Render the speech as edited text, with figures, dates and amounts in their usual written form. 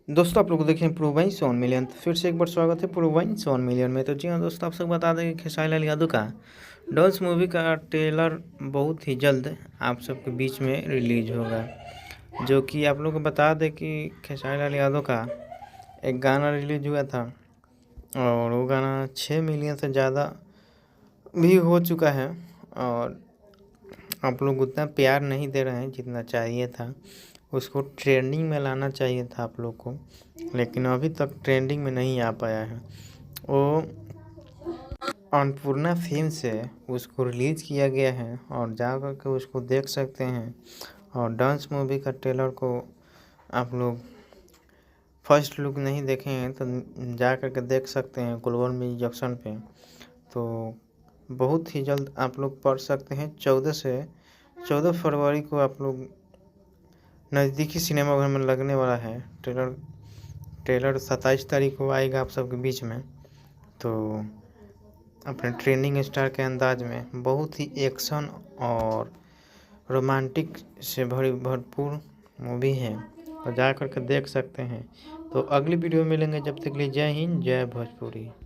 दोस्तों आप लोग देखें प्रूवाइंस 1 मिलियन। तो फिर से एक बार स्वागत है प्रूवाइंस 1 मिलियन में। तो जी हाँ दोस्तों, आप सबको बता दें कि खेसारी लाल यादव का डॉन्स मूवी का ट्रेलर बहुत ही जल्द आप सबके बीच में रिलीज होगा। जो कि आप लोग को बता दें कि खेसारी लाल यादव का एक गाना रिलीज हुआ था और वो गाना 6 मिलियन से ज़्यादा भी हो चुका है। और आप लोग उतना प्यार नहीं दे रहे हैं जितना चाहिए था। उसको ट्रेंडिंग में लाना चाहिए था आप लोग को, लेकिन अभी तक ट्रेंडिंग में नहीं आ पाया है। वो अन्नपूर्णा फिल्म से उसको रिलीज़ किया गया है और जा कर के उसको देख सकते हैं। और डांस मूवी का ट्रेलर को आप लोग फर्स्ट लुक नहीं देखे हैं तो जा कर के देख सकते हैं ग्लोबल म्यूजिक जंक्शन पे। तो बहुत ही जल्द आप लोग पढ़ सकते हैं। 14 फरवरी को आप लोग नज़दीकी सिनेमाघर में लगने वाला है ट्रेलर 27 तारीख को आएगा आप सबके बीच में। तो अपने ट्रेंडिंग स्टार के अंदाज में बहुत ही एक्शन और रोमांटिक से भरपूर मूवी है, और जा कर के देख सकते हैं। तो अगली वीडियो में मिलेंगे, जब तक के लिए जय हिंद जय भोजपुरी।